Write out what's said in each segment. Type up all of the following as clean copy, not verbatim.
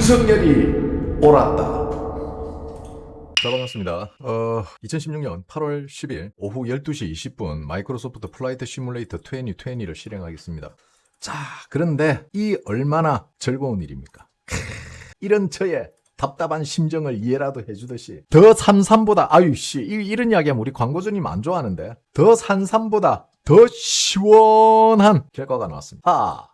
윤석열이 옳았다. 자, 반갑습니다. 2016년 8월 10일 오후 12시 20분 마이크로소프트 플라이트 시뮬레이터 2020를 실행하겠습니다. 자, 그런데 이 얼마나 즐거운 일입니까? 이런 저의 답답한 심정을 이해라도 해주듯이 더 산삼보다 아유씨 이런 이야기하면 우리 광고주님 안 좋아하는데 더 산삼보다 더 시원한 결과가 나왔습니다.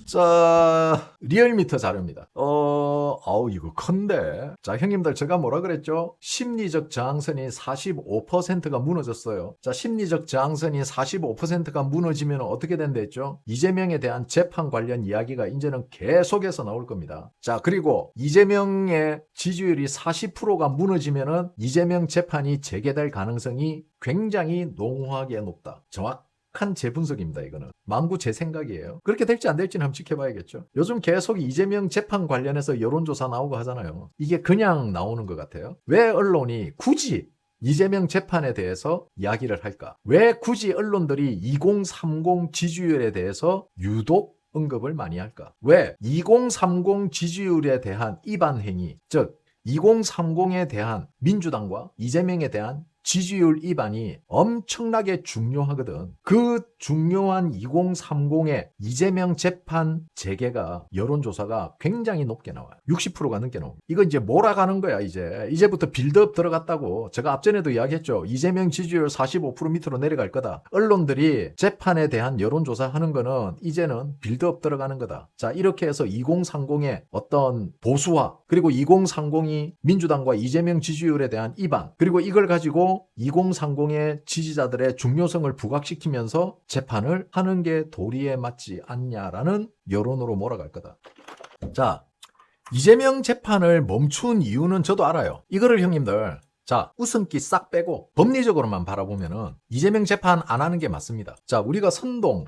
자, 리얼미터 자료입니다. 이거 큰데. 자, 형님들, 제가 뭐라 그랬죠? 심리적 저항선이 45%가 무너졌어요. 자, 심리적 저항선이 45%가 무너지면 어떻게 된다 했죠? 이재명에 대한 재판 관련 이야기가 이제는 계속해서 나올 겁니다. 자, 그리고 이재명의 지지율이 40%가 무너지면은 이재명 재판이 재개될 가능성이 굉장히 농후하게 높다. 정확한 제 분석입니다. 이거는 만구 제 생각이에요. 그렇게 될지 안 될지는 한번 지켜봐야겠죠. 요즘 계속 이재명 재판 관련해서 여론조사 나오고 하잖아요. 이게 그냥 나오는 것 같아요. 왜 언론이 굳이 이재명 재판에 대해서 이야기를 할까? 왜 굳이 언론들이 2030 지지율에 대해서 유독 언급을 많이 할까? 왜 2030 지지율에 대한 위반 행위, 즉 2030에 대한 민주당과 이재명에 대한 지지율 위반이 엄청나게 중요하거든. 그 중요한 2030의 이재명 재판 재개가 여론조사가 굉장히 높게 나와요. 60%가 넘게 나옵니다. 이거 이제 몰아가는 거야. 이제부터 빌드업 들어갔다고. 제가 앞전에도 이야기했죠. 이재명 지지율 45% 밑으로 내려갈 거다. 언론들이 재판에 대한 여론조사 하는 거는 이제는 빌드업 들어가는 거다. 자, 이렇게 해서 2030의 어떤 보수화, 그리고 2030이 민주당과 이재명 지지율에 대한 위반, 그리고 이걸 가지고 2030의 지지자들의 중요성을 부각시키면서 재판을 하는 게 도리에 맞지 않냐라는 여론으로 몰아갈 거다. 자, 이재명 재판을 멈춘 이유는 저도 알아요. 이거를 형님들, 자, 웃음기 싹 빼고 법리적으로만 바라보면은 이재명 재판 안 하는 게 맞습니다. 자, 우리가 선동,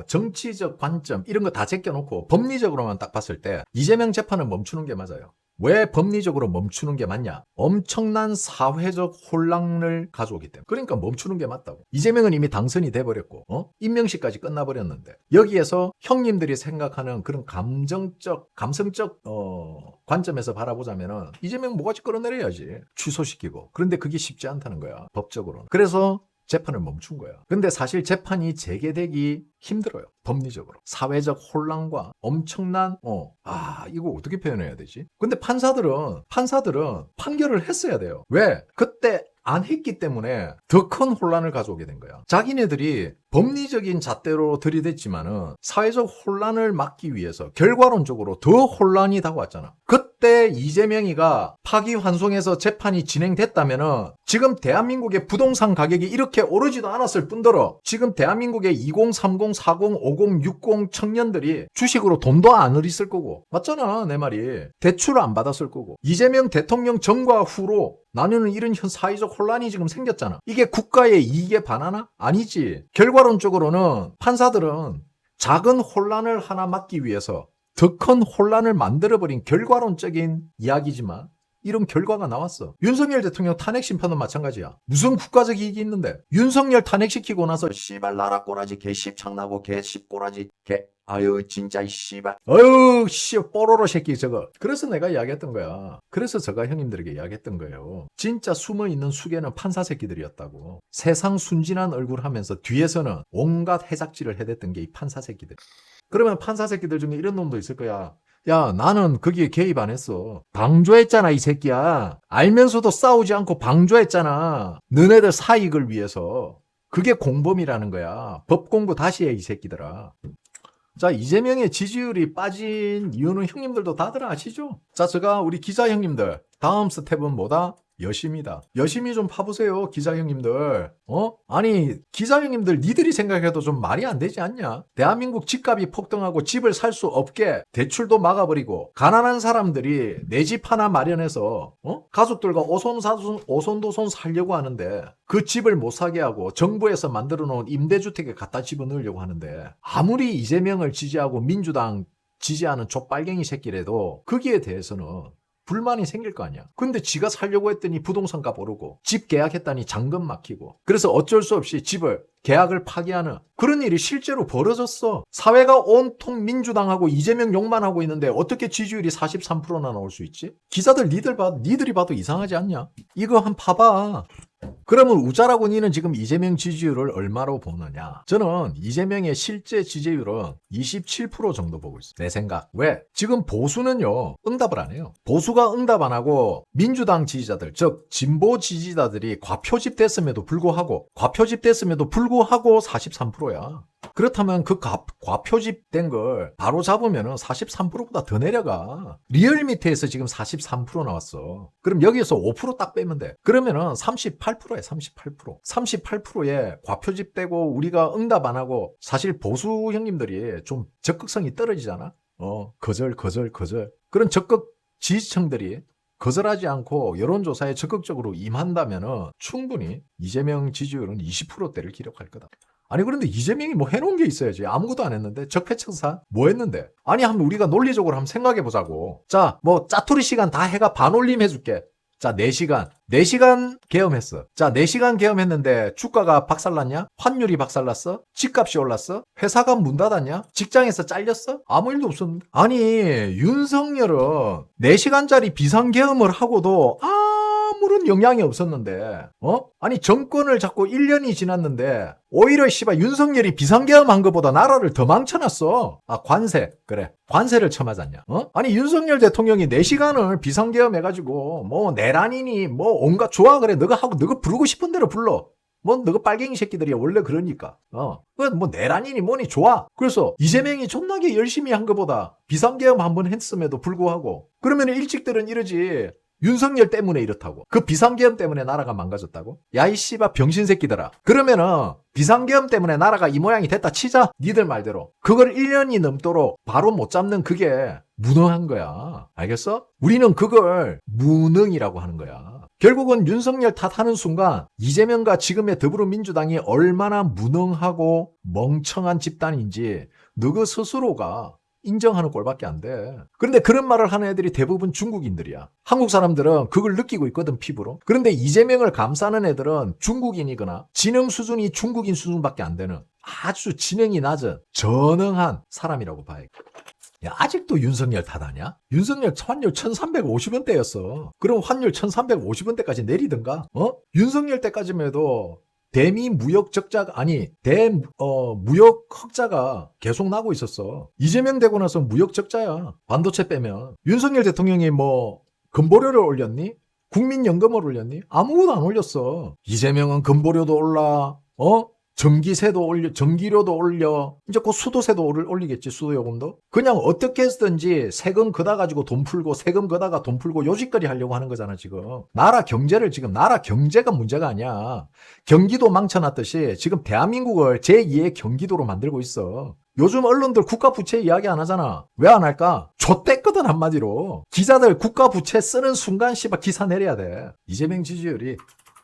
정치적 관점 이런 거 다 제껴놓고 법리적으로만 딱 봤을 때 이재명 재판을 멈추는 게 맞아요. 왜 법리적으로 멈추는 게 맞냐? 엄청난 사회적 혼란을 가져오기 때문에. 그러니까 멈추는 게 맞다고. 이재명은 이미 당선이 돼버렸고 임명식까지 끝나버렸는데 여기에서 형님들이 생각하는 그런 감성적 관점에서 바라보자면은 이재명 모가지 끌어내려야지. 취소시키고. 그런데 그게 쉽지 않다는 거야. 법적으로는. 그래서 재판을 멈춘 거야. 근데 사실 재판이 재개되기 힘들어요. 법리적으로. 사회적 혼란과 엄청난 이거 어떻게 표현해야 되지? 근데 판사들은 판결을 했어야 돼요. 왜? 그때 안 했기 때문에 더 큰 혼란을 가져오게 된 거야. 자기네들이 법리적인 잣대로 들이댔지만은 사회적 혼란을 막기 위해서 결과론적으로 더 혼란이 다가왔잖아. 그때 이재명이가 파기환송해서 재판이 진행됐다면은 지금 대한민국의 부동산 가격이 이렇게 오르지도 않았을 뿐더러 지금 대한민국의 2030, 40, 50, 60 청년들이 주식으로 돈도 안 들였을 거고. 맞잖아, 내 말이. 대출을 안 받았을 거고. 이재명 대통령 전과 후로 나누는 이런 사회적 혼란이 지금 생겼잖아. 이게 국가의 이익에 반하나? 아니지. 결과론적으로는 판사들은 작은 혼란을 하나 막기 위해서 더 큰 혼란을 만들어버린 결과론적인 이야기지만 이런 결과가 나왔어. 윤석열 대통령 탄핵 심판도 마찬가지야. 무슨 국가적 이익이 있는데 윤석열 탄핵시키고 나서 씨발 나라 꼬라지 개 씹창나고 개 씹꼬라지 개 아유 진짜 이 씨발 아유 씨 뽀로로 새끼 저거. 그래서 내가 이야기했던 거야. 그래서 제가 형님들에게 이야기했던 거예요. 진짜 숨어있는 수개는 판사 새끼들이었다고. 세상 순진한 얼굴 하면서 뒤에서는 온갖 해작질을 해댔던 게 이 판사 새끼들. 그러면 판사 새끼들 중에 이런 놈도 있을 거야. 야, 나는 거기에 개입 안 했어. 방조했잖아, 이 새끼야. 알면서도 싸우지 않고 방조했잖아. 너네들 사익을 위해서. 그게 공범이라는 거야. 법 공부 다시 해, 이 새끼들아. 자, 이재명의 지지율이 빠진 이유는 형님들도 다들 아시죠? 자, 제가 우리 기자 형님들, 다음 스텝은 뭐다? 여심이다. 여심이 좀 파보세요, 기자 형님들. 아니, 기자 형님들 니들이 생각해도 좀 말이 안 되지 않냐? 대한민국 집값이 폭등하고 집을 살 수 없게 대출도 막아버리고 가난한 사람들이 내 집 하나 마련해서 가족들과 오손도손 살려고 하는데 그 집을 못 사게 하고 정부에서 만들어 놓은 임대주택에 갖다 집어넣으려고 하는데 아무리 이재명을 지지하고 민주당 지지하는 족빨갱이 새끼라도 거기에 대해서는 불만이 생길 거 아니야. 근데 지가 살려고 했더니 부동산 값 오르고 집 계약했더니 잔금 막히고 그래서 어쩔 수 없이 집을 계약을 파기하는 그런 일이 실제로 벌어졌어. 사회가 온통 민주당하고 이재명 욕만 하고 있는데 어떻게 지지율이 43%나 나올 수 있지? 기자들 니들이 봐도 이상하지 않냐? 이거 한번 봐봐. 그러면 우자라고 니는 지금 이재명 지지율을 얼마로 보느냐? 저는 이재명의 실제 지지율은 27% 정도 보고 있어요. 내 생각. 왜? 지금 보수는요, 응답을 안 해요. 보수가 응답 안 하고 민주당 지지자들, 즉 진보 지지자들이 과표집됐음에도 불구하고 43%야. 그렇다면 그 과표집된 걸 바로 잡으면 43%보다 더 내려가. 리얼미터에서 지금 43% 나왔어. 그럼 여기에서 5% 딱 빼면 돼. 그러면은 38%야, 38%. 38%에 과표집되고 우리가 응답 안 하고 사실 보수 형님들이 좀 적극성이 떨어지잖아. 거절. 그런 적극 지지층들이 거절하지 않고 여론조사에 적극적으로 임한다면은 충분히 이재명 지지율은 20%대를 기록할 거다. 아니 그런데 이재명이 뭐 해놓은 게 있어야지. 아무것도 안 했는데 적폐청산 뭐 했는데. 아니 한번 우리가 논리적으로 한번 생각해 보자고. 자 뭐 짜투리 시간 다 해가 반올림 해줄게. 자 4시간 계엄했어. 자 4시간 계엄했는데 주가가 박살났냐? 환율이 박살났어? 집값이 올랐어? 회사가 문 닫았냐? 직장에서 잘렸어? 아무 일도 없었는데. 아니 윤석열은 4시간짜리 비상계엄을 하고도 아무런 영향이 없었는데 아니 정권을 잡고 1년이 지났는데 오히려 윤석열이 비상계엄한 것보다 나라를 더 망쳐놨어. 관세. 그래. 관세를 쳐맞았냐? 아니 윤석열 대통령이 4시간을 비상계엄 해가지고 뭐 내란이니 뭐 온갖 좋아 그래. 너가 부르고 싶은 대로 불러. 뭐 너가 빨갱이 새끼들이 원래 그러니까. 뭐 내란이니 뭐니 좋아. 그래서 이재명이 존나게 열심히 한 것보다 비상계엄 한번 했음에도 불구하고 그러면 일찍들은 이러지. 윤석열 때문에 이렇다고. 그 비상계엄 때문에 나라가 망가졌다고? 야 이 씨발 병신 새끼들아. 그러면은 비상계엄 때문에 나라가 이 모양이 됐다 치자. 니들 말대로. 그걸 1년이 넘도록 바로 못 잡는 그게 무능한 거야. 알겠어? 우리는 그걸 무능이라고 하는 거야. 결국은 윤석열 탓하는 순간 이재명과 지금의 더불어민주당이 얼마나 무능하고 멍청한 집단인지 너그 스스로가 인정하는 꼴밖에 안 돼. 그런데 그런 말을 하는 애들이 대부분 중국인들이야. 한국 사람들은 그걸 느끼고 있거든, 피부로. 그런데 이재명을 감싸는 애들은 중국인이거나 지능 수준이 중국인 수준밖에 안 되는 아주 지능이 낮은 전능한 사람이라고 봐야겠다. 야, 아직도 윤석열 탓하냐? 윤석열 환율 1350원대였어. 그럼 환율 1350원대까지 내리든가? 윤석열 때까지만 해도 대미 무역 적자가 무역 흑자가 계속 나고 있었어. 이재명 되고 나서 무역 적자야. 반도체 빼면. 윤석열 대통령이 뭐 건보료를 올렸니? 국민연금을 올렸니? 아무것도 안 올렸어. 이재명은 건보료도 올라. 전기세도 올려, 전기료도 올려. 이제 곧 수도세도 올리겠지, 수도요금도. 그냥 어떻게 했든지 세금 걷어가지고 돈 풀고, 세금 걷다가 돈 풀고 요짓거리 하려고 하는 거잖아, 지금. 나라 경제가 문제가 아니야. 경기도 망쳐놨듯이 지금 대한민국을 제2의 경기도로 만들고 있어. 요즘 언론들 국가 부채 이야기 안 하잖아. 왜 안 할까? 좆됐거든, 한마디로. 기자들 국가 부채 쓰는 순간 씨발 기사 내려야 돼. 이재명 지지율이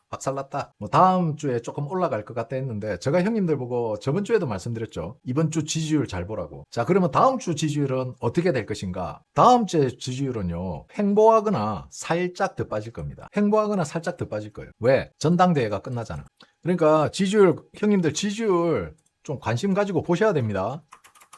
박살났다. 뭐 다음 주에 조금 올라갈 것 같다 했는데 제가 형님들 보고 저번 주에도 말씀드렸죠. 이번 주 지지율 잘 보라고. 자, 그러면 다음 주 지지율은 어떻게 될 것인가? 다음 주의 지지율은요. 횡보하거나 살짝 더 빠질 겁니다. 횡보하거나 살짝 더 빠질 거예요. 왜? 전당대회가 끝나잖아. 그러니까 형님들 지지율 좀 관심 가지고 보셔야 됩니다.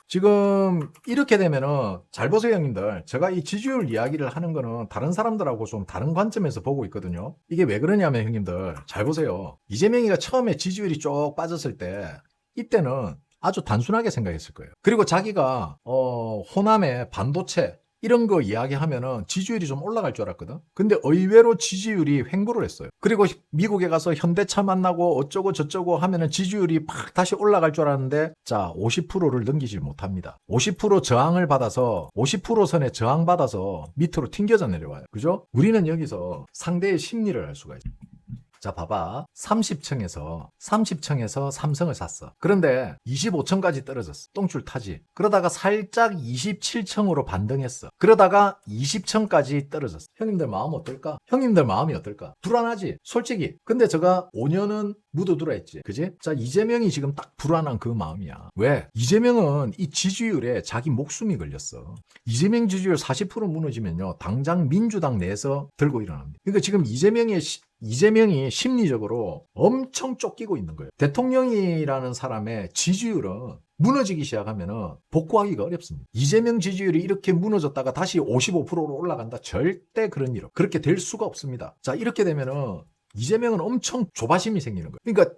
지금 이렇게 되면은 잘 보세요 형님들. 제가 이 지지율 이야기를 하는 거는 다른 사람들하고 좀 다른 관점에서 보고 있거든요. 이게 왜 그러냐면 형님들 잘 보세요. 이재명이가 처음에 지지율이 쭉 빠졌을 때 이때는 아주 단순하게 생각했을 거예요. 그리고 자기가 호남의 반도체 이런 거 이야기하면은 지지율이 좀 올라갈 줄 알았거든. 근데 의외로 지지율이 횡보를 했어요. 그리고 미국에 가서 현대차 만나고 어쩌고 저쩌고 하면은 지지율이 막 다시 올라갈 줄 알았는데 자 50%를 넘기질 못합니다. 50% 저항을 받아서 50% 선에 저항받아서 밑으로 튕겨져 내려와요. 그죠? 우리는 여기서 상대의 심리를 알 수가 있어요. 자, 봐봐. 30층에서 삼성을 샀어. 그런데 25층까지 떨어졌어. 똥줄 타지. 그러다가 살짝 27층으로 반등했어. 그러다가 20층까지 떨어졌어. 형님들 마음 어떨까? 형님들 마음이 어떨까? 불안하지? 솔직히. 근데 제가 5년은 묻어두라 했지. 그지? 자, 이재명이 지금 딱 불안한 그 마음이야. 왜? 이재명은 이 지지율에 자기 목숨이 걸렸어. 이재명 지지율 40% 무너지면요, 당장 민주당 내에서 들고 일어납니다. 그러니까 지금 이재명이 심리적으로 엄청 쫓기고 있는 거예요. 대통령이라는 사람의 지지율은 무너지기 시작하면 복구하기가 어렵습니다. 이재명 지지율이 이렇게 무너졌다가 다시 55%로 올라간다? 절대 그런 일 없어요. 그렇게 될 수가 없습니다. 자, 이렇게 되면은 이재명은 엄청 조바심이 생기는 거예요. 그러니까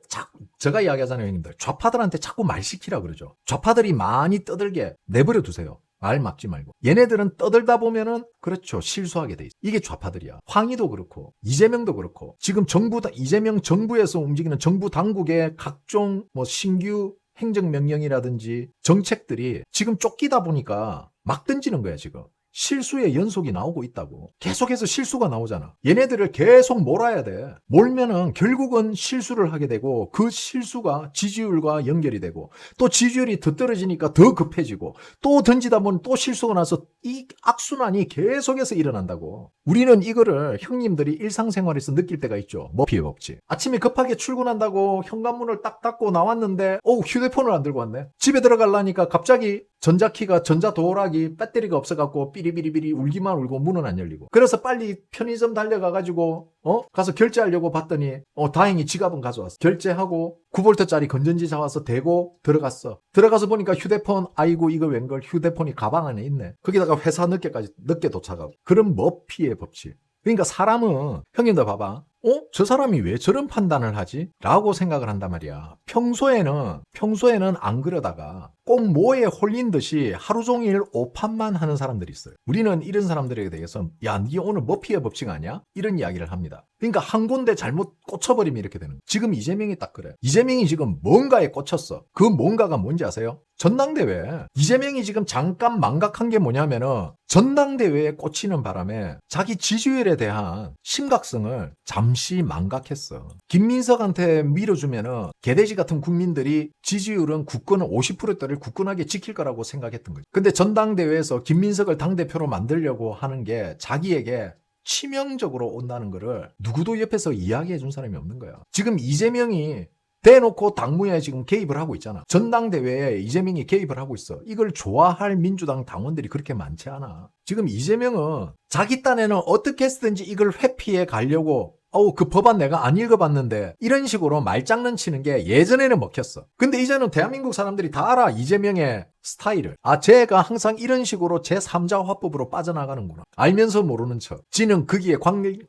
제가 이야기하잖아요, 형님들. 좌파들한테 자꾸 말 시키라 그러죠. 좌파들이 많이 떠들게 내버려 두세요. 말 막지 말고. 얘네들은 떠들다 보면은 그렇죠, 실수하게 돼 있어. 이게 좌파들이야. 황희도 그렇고 이재명도 그렇고 지금 이재명 정부에서 움직이는 정부 당국의 각종 신규 행정명령이라든지 정책들이 지금 쫓기다 보니까 막 던지는 거야, 지금. 실수의 연속이 나오고 있다고. 계속해서 실수가 나오잖아. 얘네들을 계속 몰아야 돼. 몰면은 결국은 실수를 하게 되고 그 실수가 지지율과 연결이 되고 또 지지율이 더 떨어지니까 더 급해지고 또 던지다 보면 또 실수가 나서 이 악순환이 계속해서 일어난다고. 우리는 이거를 형님들이 일상생활에서 느낄 때가 있죠. 머피의 법칙. 아침에 급하게 출근한다고 현관문을 딱 닫고 나왔는데 휴대폰을 안 들고 왔네. 집에 들어가려니까 갑자기 전자키가 전자도어락이 배터리가 없어갖고 삐리비리비리 울기만 울고 문은 안 열리고. 그래서 빨리 편의점 달려가가지고 가서 결제하려고 봤더니 다행히 지갑은 가져왔어. 결제하고 9V짜리 건전지 사와서 대고 들어갔어. 들어가서 보니까 휴대폰, 아이고 이거 웬걸, 휴대폰이 가방 안에 있네. 거기다가 회사 늦게 도착하고. 그런 머피의 법칙. 그러니까 사람은, 형님들 봐봐. 저 사람이 왜 저런 판단을 하지? 라고 생각을 한단 말이야. 평소에는 안 그러다가 꼭 뭐에 홀린 듯이 하루 종일 오판만 하는 사람들이 있어요. 우리는 이런 사람들에 대해서 야, 니 오늘 머피의 법칙 아니야? 이런 이야기를 합니다. 그러니까 한 군데 잘못 꽂혀버리면 이렇게 되는 거예요. 지금 이재명이 딱 그래. 이재명이 지금 뭔가에 꽂혔어. 그 뭔가가 뭔지 아세요? 전당대회. 이재명이 지금 잠깐 망각한 게 뭐냐면은 전당대회에 꽂히는 바람에 자기 지지율에 대한 심각성을 잠시 망각했어. 김민석한테 밀어주면은 개돼지 같은 국민들이 지지율은 50%대를 굳건하게 지킬 거라고 생각했던 거지. 근데 전당대회에서 김민석을 당대표로 만들려고 하는 게 자기에게 치명적으로 온다는 거를 누구도 옆에서 이야기해 준 사람이 없는 거야. 지금 이재명이 대놓고 당무에 지금 개입을 하고 있잖아. 전당대회에 이재명이 개입을 하고 있어. 이걸 좋아할 민주당 당원들이 그렇게 많지 않아. 지금 이재명은 자기 딴에는 어떻게 했든지 이걸 회피해 가려고 그 법안 내가 안 읽어봤는데 이런 식으로 말장난 치는 게 예전에는 먹혔어. 근데 이제는 대한민국 사람들이 다 알아. 이재명의 스타일을. 쟤가 항상 이런 식으로 제3자 화법으로 빠져나가는구나. 알면서 모르는 척. 지는 거기에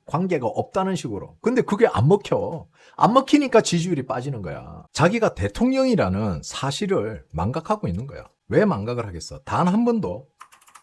관계가 없다는 식으로. 근데 그게 안 먹혀. 안 먹히니까 지지율이 빠지는 거야. 자기가 대통령이라는 사실을 망각하고 있는 거야. 왜 망각을 하겠어? 단 한 번도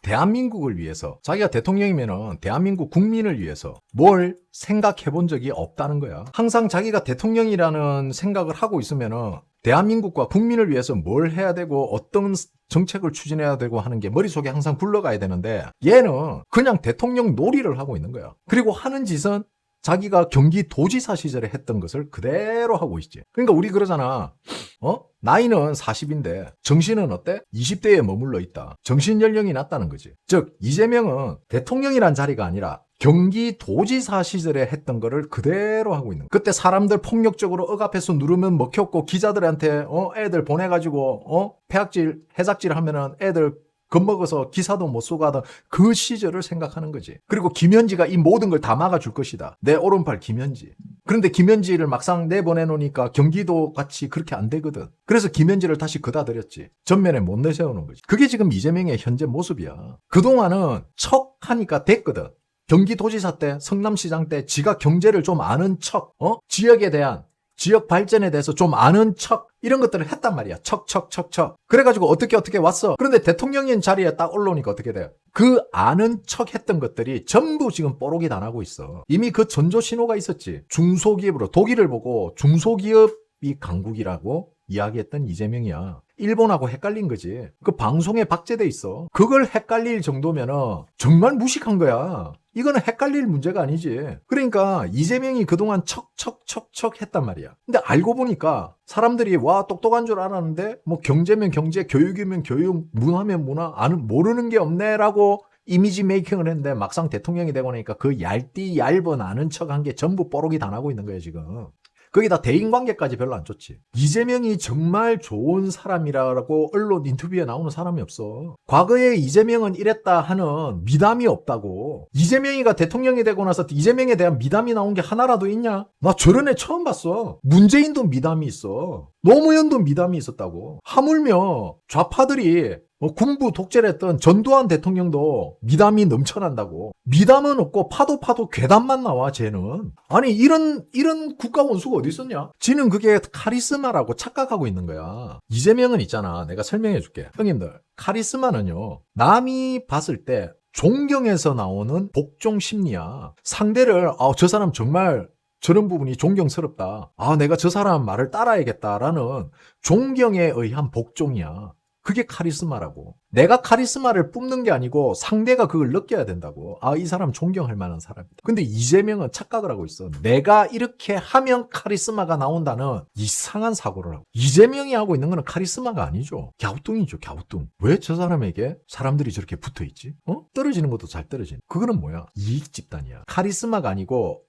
대한민국을 위해서, 자기가 대통령이면은 대한민국 국민을 위해서 뭘 생각해 본 적이 없다는 거야. 항상 자기가 대통령이라는 생각을 하고 있으면은 대한민국과 국민을 위해서 뭘 해야 되고 어떤 정책을 추진해야 되고 하는 게 머릿속에 항상 굴러가야 되는데 얘는 그냥 대통령 놀이를 하고 있는 거야. 그리고 하는 짓은 자기가 경기도지사 시절에 했던 것을 그대로 하고 있지. 그러니까 우리 그러잖아. 나이는 40인데 정신은 어때? 20대에 머물러 있다. 정신 연령이 낮다는 거지. 즉 이재명은 대통령이란 자리가 아니라 경기도지사 시절에 했던 거를 그대로 하고 있는 거야. 그때 사람들 폭력적으로 억압해서 누르면 먹혔고 기자들한테 애들 보내가지고 해작질 하면은 애들 겁먹어서 기사도 못 쏘고 하던 그 시절을 생각하는 거지. 그리고 김현지가 이 모든 걸 다 막아줄 것이다. 내 오른팔 김현지. 그런데 김현지를 막상 내보내놓으니까 경기도 같이 그렇게 안 되거든. 그래서 김현지를 다시 그다들였지. 전면에 못 내세우는 거지. 그게 지금 이재명의 현재 모습이야. 그동안은 척하니까 됐거든. 경기도지사 때, 성남시장 때 지가 경제를 좀 아는 척, 지역에 대한 지역 발전에 대해서 좀 아는 척, 이런 것들을 했단 말이야. 척. 그래가지고 어떻게 왔어. 그런데 대통령인 자리에 딱 올라오니까 어떻게 돼요? 그 아는 척 했던 것들이 전부 지금 뽀록이 다 나고 있어. 이미 그 전조 신호가 있었지. 중소기업으로 독일을 보고 중소기업이 강국이라고 이야기했던 이재명이야. 일본하고 헷갈린 거지. 그 방송에 박제돼 있어. 그걸 헷갈릴 정도면은 정말 무식한 거야. 이거는 헷갈릴 문제가 아니지. 그러니까 이재명이 그동안 척척척척 했단 말이야. 근데 알고 보니까 사람들이 와 똑똑한 줄 알았는데 뭐 경제면 경제, 교육이면 교육, 문화면 문화, 모르는 게 없네라고 이미지 메이킹을 했는데 막상 대통령이 되고 나니까 그 얇은 아는 척한 게 전부 뽀록이 다 나고 있는 거예요 지금. 거기다 대인관계까지 별로 안 좋지. 이재명이 정말 좋은 사람이라고 언론 인터뷰에 나오는 사람이 없어. 과거에 이재명은 이랬다 하는 미담이 없다고. 이재명이가 대통령이 되고 나서 이재명에 대한 미담이 나온 게 하나라도 있냐? 나 저런 애 처음 봤어. 문재인도 미담이 있어. 노무현도 미담이 있었다고. 하물며 좌파들이 군부 독재를 했던 전두환 대통령도 미담이 넘쳐난다고. 미담은 없고 파도 괴담만 나와 쟤는. 아니 이런 국가 원수가 어디 있었냐? 지는 그게 카리스마라고 착각하고 있는 거야. 이재명은 있잖아. 내가 설명해 줄게. 형님들 카리스마는요. 남이 봤을 때 존경에서 나오는 복종 심리야. 상대를 저 사람 정말 저런 부분이 존경스럽다. 내가 저 사람 말을 따라야겠다라는 존경에 의한 복종이야. 그게 카리스마라고. 내가 카리스마를 뿜는 게 아니고 상대가 그걸 느껴야 된다고. 이 사람 존경할 만한 사람이다. 근데 이재명은 착각을 하고 있어. 내가 이렇게 하면 카리스마가 나온다는 이상한 사고를 하고. 이재명이 하고 있는 거는 카리스마가 아니죠. 갸우뚱이죠, 갸우뚱. 왜 저 사람에게 사람들이 저렇게 붙어 있지? 떨어지는 것도 잘 떨어지는. 그거는 뭐야? 이익 집단이야. 카리스마가 아니고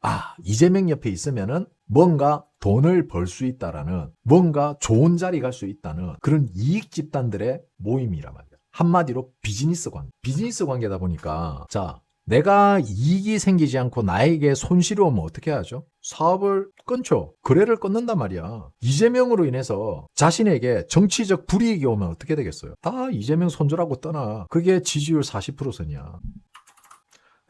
이재명 옆에 있으면은 뭔가 돈을 벌 수 있다라는, 뭔가 좋은 자리 갈 수 있다는 그런 이익 집단들의 모임이란 말이야. 한마디로 비즈니스 관계. 비즈니스 관계다 보니까 자, 내가 이익이 생기지 않고 나에게 손실이 오면 어떻게 하죠? 사업을 끊죠. 거래를 끊는단 말이야. 이재명으로 인해서 자신에게 정치적 불이익이 오면 어떻게 되겠어요? 다 이재명 손절하고 떠나. 그게 지지율 40%선이야.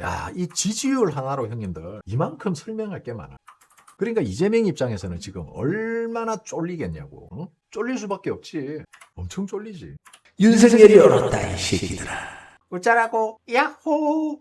야, 이 지지율 하나로 형님들 이만큼 설명할 게 많아. 그러니까 이재명 입장에서는 지금 얼마나 쫄리겠냐고. 쫄릴 수밖에 없지. 엄청 쫄리지. 윤석열이 얼었다 이 새끼들아. 어쩌라고 야호.